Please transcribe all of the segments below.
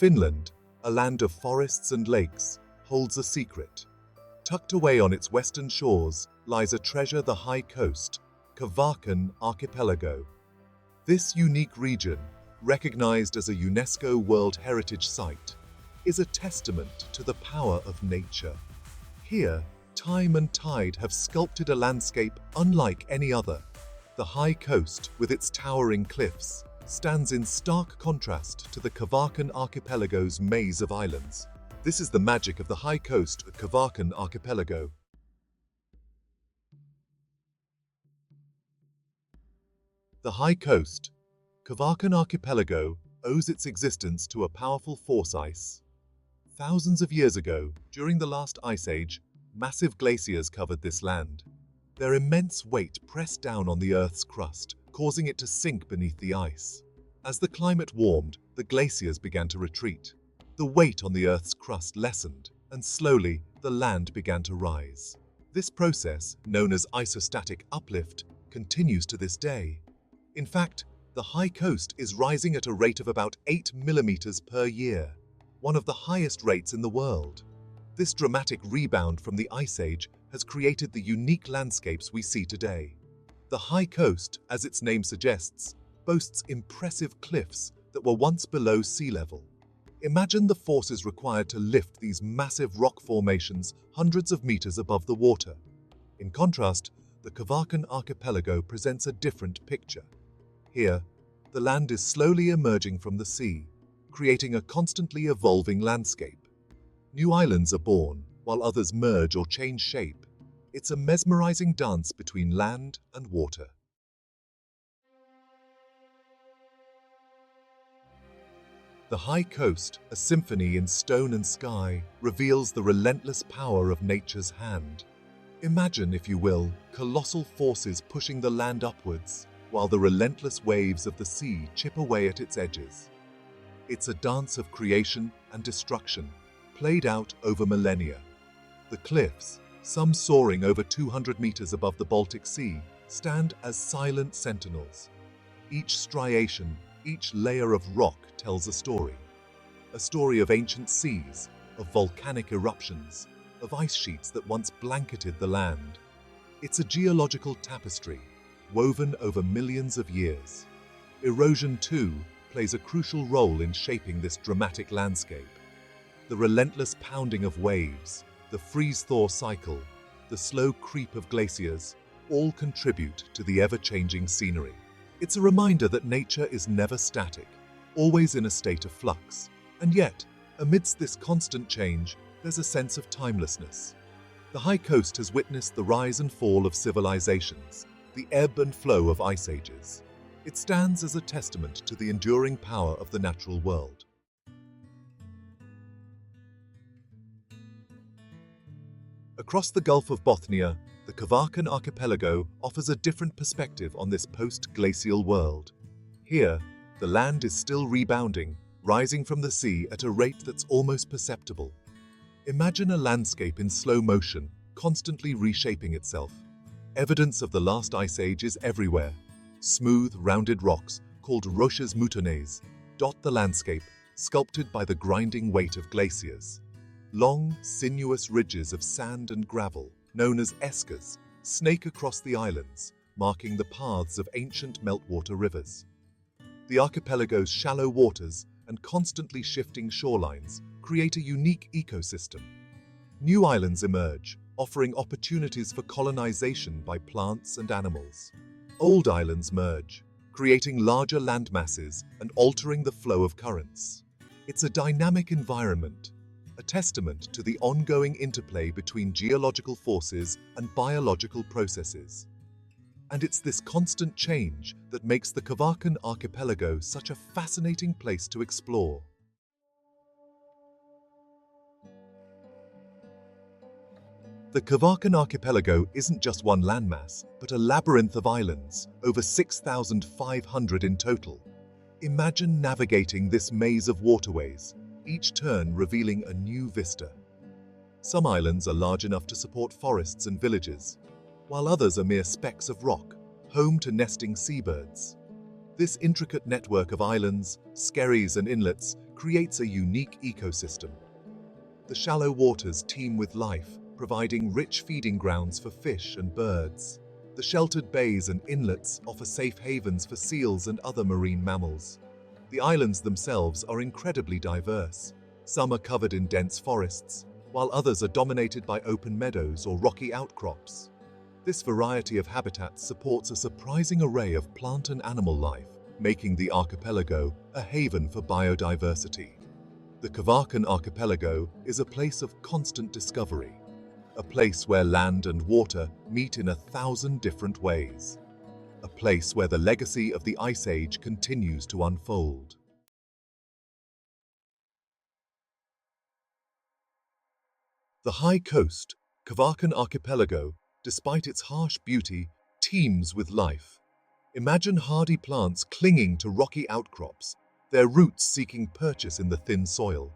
Finland, a land of forests and lakes, holds a secret. Tucked away on its western shores lies a treasure, the high coast, Kvarken Archipelago. This unique region, recognized as a UNESCO World Heritage Site, is a testament to the power of nature. Here, time and tide have sculpted a landscape unlike any other. The high coast, with its towering cliffs, stands in stark contrast to the Kvarken Archipelago's maze of islands. This is the magic of the high coast at Kvarken Archipelago. The high coast, Kvarken Archipelago, owes its existence to a powerful force ice. Thousands of years ago, during the last ice age, massive glaciers covered this land. Their immense weight pressed down on the Earth's crust, causing it to sink beneath the ice. As the climate warmed, the glaciers began to retreat. The weight on the Earth's crust lessened, and slowly, the land began to rise. This process, known as isostatic uplift, continues to this day. In fact, the high coast is rising at a rate of about 8 millimeters per year, one of the highest rates in the world. This dramatic rebound from the Ice Age has created the unique landscapes we see today. The high coast, as its name suggests, boasts impressive cliffs that were once below sea level. Imagine the forces required to lift these massive rock formations hundreds of meters above the water. In contrast, the Kvarken Archipelago presents a different picture. Here, the land is slowly emerging from the sea, creating a constantly evolving landscape. New islands are born, while others merge or change shape. It's a mesmerizing dance between land and water. The high coast, a symphony in stone and sky, reveals the relentless power of nature's hand. Imagine, if you will, colossal forces pushing the land upwards, while the relentless waves of the sea chip away at its edges. It's a dance of creation and destruction, played out over millennia. The cliffs, some soaring over 200 meters above the Baltic Sea, stand as silent sentinels. Each striation, each layer of rock tells a story of ancient seas, of volcanic eruptions, of ice sheets that once blanketed the land. It's a geological tapestry, woven over millions of years. Erosion, too, plays a crucial role in shaping this dramatic landscape. The relentless pounding of waves, the freeze-thaw cycle, the slow creep of glaciers, all contribute to the ever-changing scenery. It's a reminder that nature is never static, always in a state of flux. And yet, amidst this constant change, there's a sense of timelessness. The high coast has witnessed the rise and fall of civilizations, the ebb and flow of ice ages. It stands as a testament to the enduring power of the natural world. Across the Gulf of Bothnia, the Kvarken Archipelago offers a different perspective on this post-glacial world. Here, the land is still rebounding, rising from the sea at a rate that's almost perceptible. Imagine a landscape in slow motion, constantly reshaping itself. Evidence of the last ice age is everywhere. Smooth, rounded rocks, called roches moutonnées, dot the landscape, sculpted by the grinding weight of glaciers. Long, sinuous ridges of sand and gravel, known as eskers, snake across the islands, marking the paths of ancient meltwater rivers. The archipelago's shallow waters and constantly shifting shorelines create a unique ecosystem. New islands emerge, offering opportunities for colonization by plants and animals. Old islands merge, creating larger landmasses and altering the flow of currents. It's a dynamic environment, a testament to the ongoing interplay between geological forces and biological processes. And it's this constant change that makes the Kvarken Archipelago such a fascinating place to explore. The Kvarken Archipelago isn't just one landmass, but a labyrinth of islands, over 6,500 in total. Imagine navigating this maze of waterways, each turn revealing a new vista. Some islands are large enough to support forests and villages, while others are mere specks of rock, home to nesting seabirds. This intricate network of islands, skerries and inlets creates a unique ecosystem. The shallow waters teem with life, providing rich feeding grounds for fish and birds. The sheltered bays and inlets offer safe havens for seals and other marine mammals. The islands themselves are incredibly diverse. Some are covered in dense forests, while others are dominated by open meadows or rocky outcrops. This variety of habitats supports a surprising array of plant and animal life, making the archipelago a haven for biodiversity. The Kvarken Archipelago is a place of constant discovery, a place where land and water meet in 1,000 different ways, a place where the legacy of the Ice Age continues to unfold. The high coast, Kvarken Archipelago, despite its harsh beauty, teems with life. Imagine hardy plants clinging to rocky outcrops, their roots seeking purchase in the thin soil.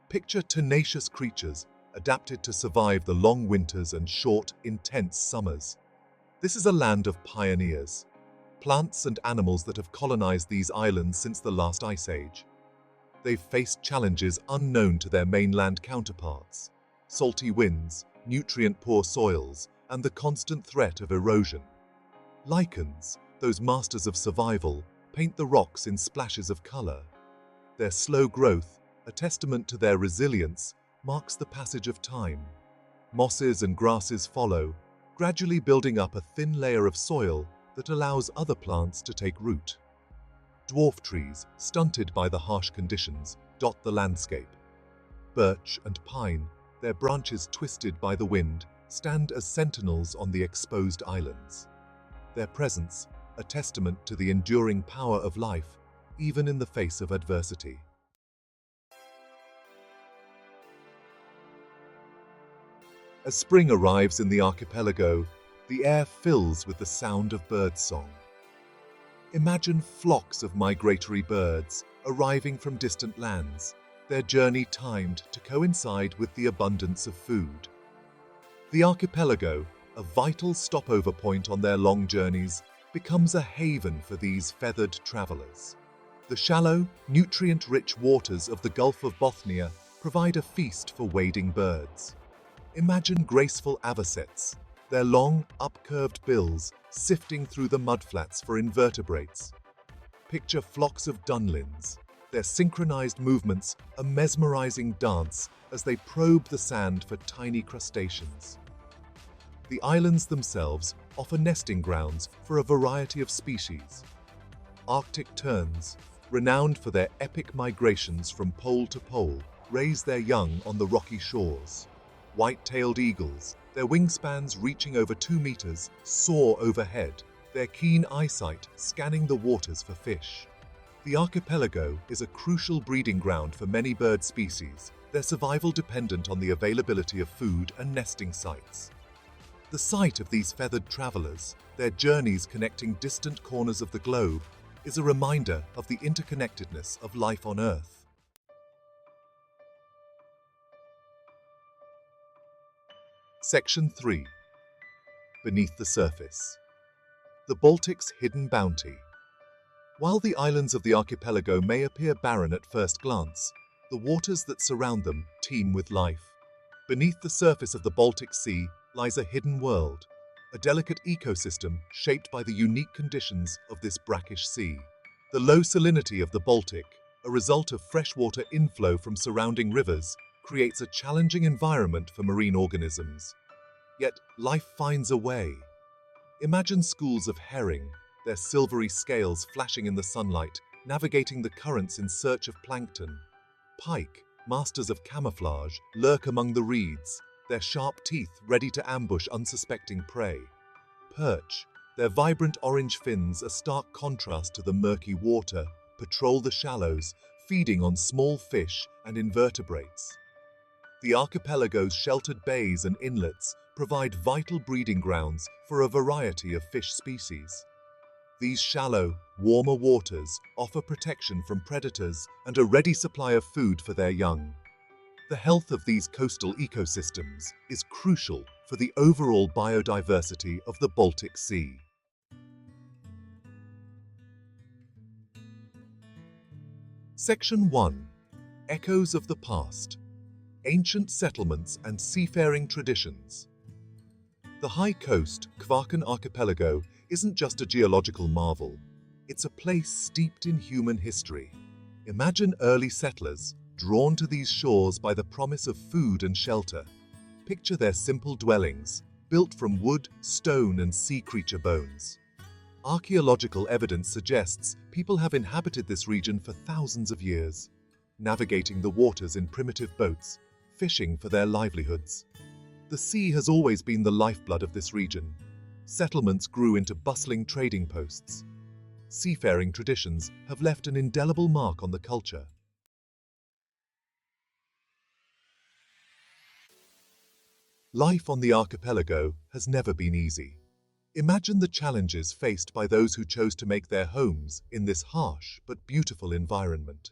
Picture tenacious creatures adapted to survive the long winters and short, intense summers. This is a land of pioneers, plants and animals that have colonized these islands since the last ice age. They've faced challenges unknown to their mainland counterparts: salty winds, nutrient-poor soils, and the constant threat of erosion. Lichens, those masters of survival, paint the rocks in splashes of color. Their slow growth, a testament to their resilience, marks the passage of time. Mosses and grasses follow, gradually building up a thin layer of soil that allows other plants to take root. Dwarf trees, stunted by the harsh conditions, dot the landscape. Birch and pine, their branches twisted by the wind, stand as sentinels on the exposed islands. Their presence, a testament to the enduring power of life, even in the face of adversity. As spring arrives in the archipelago, the air fills with the sound of birdsong. Imagine flocks of migratory birds arriving from distant lands, their journey timed to coincide with the abundance of food. The archipelago, a vital stopover point on their long journeys, becomes a haven for these feathered travelers. The shallow, nutrient-rich waters of the Gulf of Bothnia provide a feast for wading birds. Imagine graceful avocets, their long, upcurved bills sifting through the mudflats for invertebrates. Picture flocks of dunlins, their synchronized movements a mesmerizing dance as they probe the sand for tiny crustaceans. The islands themselves offer nesting grounds for a variety of species. Arctic terns, renowned for their epic migrations from pole to pole, raise their young on the rocky shores. White-tailed eagles, their wingspans reaching over 2 meters, soar overhead, their keen eyesight scanning the waters for fish. The archipelago is a crucial breeding ground for many bird species, their survival dependent on the availability of food and nesting sites. The sight of these feathered travelers, their journeys connecting distant corners of the globe, is a reminder of the interconnectedness of life on Earth. Section 3. Beneath the surface. The Baltic's hidden bounty. While the islands of the archipelago may appear barren at first glance, the waters that surround them teem with life. Beneath the surface of the Baltic Sea lies a hidden world, a delicate ecosystem shaped by the unique conditions of this brackish sea. The low salinity of the Baltic, a result of freshwater inflow from surrounding rivers, creates a challenging environment for marine organisms. Yet life finds a way. Imagine schools of herring, their silvery scales flashing in the sunlight, navigating the currents in search of plankton. Pike, masters of camouflage, lurk among the reeds, their sharp teeth ready to ambush unsuspecting prey. Perch, their vibrant orange fins a stark contrast to the murky water, patrol the shallows, feeding on small fish and invertebrates. The archipelago's sheltered bays and inlets provide vital breeding grounds for a variety of fish species. These shallow, warmer waters offer protection from predators and a ready supply of food for their young. The health of these coastal ecosystems is crucial for the overall biodiversity of the Baltic Sea. Section 1. Echoes of the past, ancient settlements and seafaring traditions. The high coast, Kvarken Archipelago, isn't just a geological marvel. It's a place steeped in human history. Imagine early settlers, drawn to these shores by the promise of food and shelter. Picture their simple dwellings, built from wood, stone, and sea creature bones. Archaeological evidence suggests people have inhabited this region for thousands of years, navigating the waters in primitive boats, fishing for their livelihoods. The sea has always been the lifeblood of this region. Settlements grew into bustling trading posts. Seafaring traditions have left an indelible mark on the culture. Life on the archipelago has never been easy. Imagine the challenges faced by those who chose to make their homes in this harsh but beautiful environment.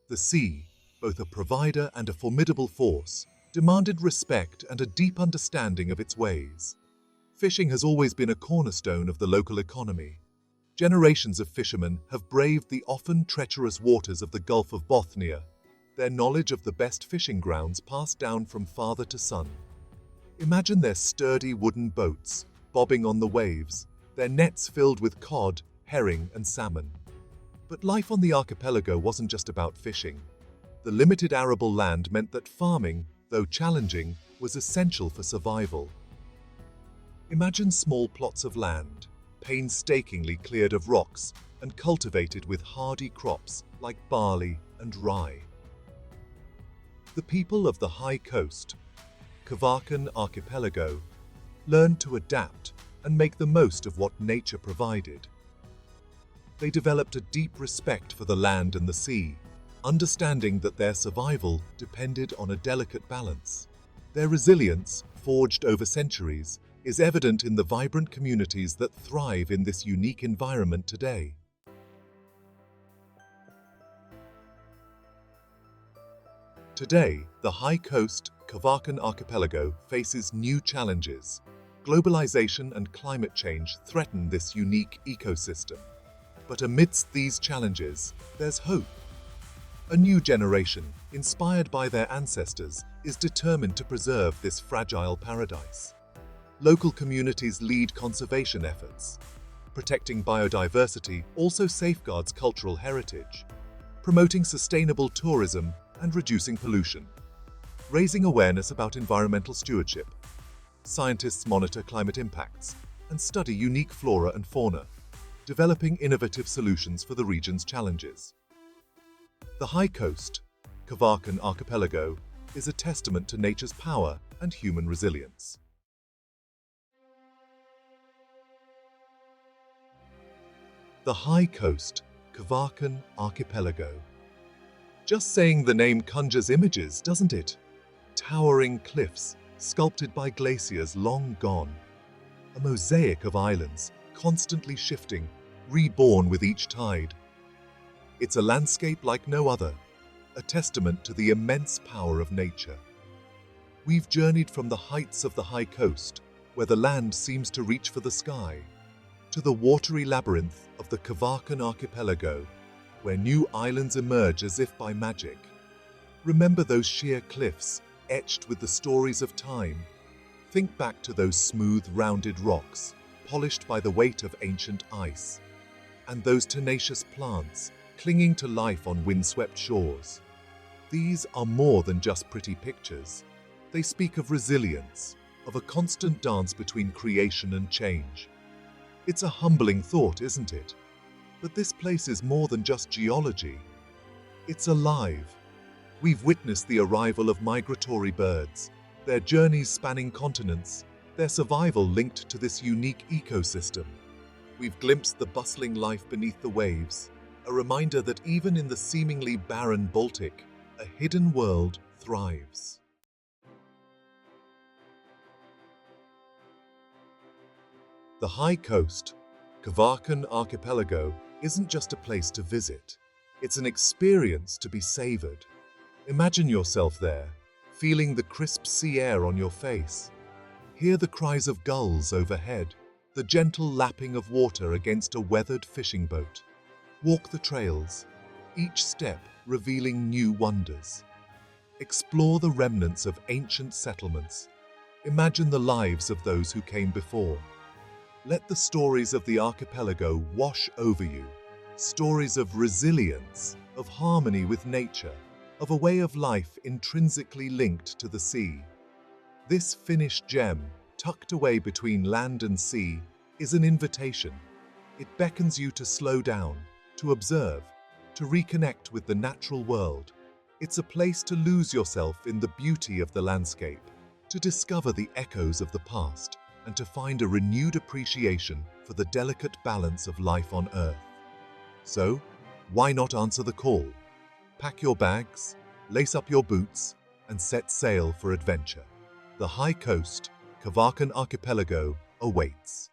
The sea, both a provider and a formidable force, demanded respect and a deep understanding of its ways. Fishing has always been a cornerstone of the local economy. Generations of fishermen have braved the often treacherous waters of the Gulf of Bothnia, their knowledge of the best fishing grounds passed down from father to son. Imagine their sturdy wooden boats, bobbing on the waves, their nets filled with cod, herring, and salmon. But life on the archipelago wasn't just about fishing. The limited arable land meant that farming, though challenging, was essential for survival. Imagine small plots of land, painstakingly cleared of rocks and cultivated with hardy crops like barley and rye. The people of the high coast, Kvarken Archipelago, learned to adapt and make the most of what nature provided. They developed a deep respect for the land and the sea, understanding that their survival depended on a delicate balance. Their resilience, forged over centuries, is evident in the vibrant communities that thrive in this unique environment today. Today, the high coast, Kvarken Archipelago, faces new challenges. Globalization and climate change threaten this unique ecosystem. But amidst these challenges, there's hope. A new generation, inspired by their ancestors, is determined to preserve this fragile paradise. Local communities lead conservation efforts. Protecting biodiversity also safeguards cultural heritage, promoting sustainable tourism and reducing pollution. Raising awareness about environmental stewardship. Scientists monitor climate impacts and study unique flora and fauna, developing innovative solutions for the region's challenges. The high coast, Kvarken Archipelago, is a testament to nature's power and human resilience. The high coast, Kvarken Archipelago. Just saying the name conjures images, doesn't it? Towering cliffs, sculpted by glaciers long gone. A mosaic of islands, constantly shifting, reborn with each tide. It's a landscape like no other, a testament to the immense power of nature. We've journeyed from the heights of the high coast, where the land seems to reach for the sky, to the watery labyrinth of the Kvarken Archipelago, where new islands emerge as if by magic. Remember those sheer cliffs, etched with the stories of time. Think back to those smooth, rounded rocks, polished by the weight of ancient ice, and those tenacious plants, clinging to life on windswept shores. These are more than just pretty pictures. They speak of resilience, of a constant dance between creation and change. It's a humbling thought, isn't it? But this place is more than just geology. It's alive. We've witnessed the arrival of migratory birds, their journeys spanning continents, their survival linked to this unique ecosystem. We've glimpsed the bustling life beneath the waves, a reminder that even in the seemingly barren Baltic, a hidden world thrives. The high coast, Kvarken Archipelago, isn't just a place to visit. It's an experience to be savored. Imagine yourself there, feeling the crisp sea air on your face. Hear the cries of gulls overhead, the gentle lapping of water against a weathered fishing boat. Walk the trails, each step revealing new wonders. Explore the remnants of ancient settlements. Imagine the lives of those who came before. Let the stories of the archipelago wash over you. Stories of resilience, of harmony with nature, of a way of life intrinsically linked to the sea. This finished gem, tucked away between land and sea, is an invitation. It beckons you to slow down, to observe, to reconnect with the natural world. It's a place to lose yourself in the beauty of the landscape, to discover the echoes of the past, and to find a renewed appreciation for the delicate balance of life on Earth. So, why not answer the call? Pack your bags, lace up your boots, and set sail for adventure. The high coast, Kvarken Archipelago, awaits.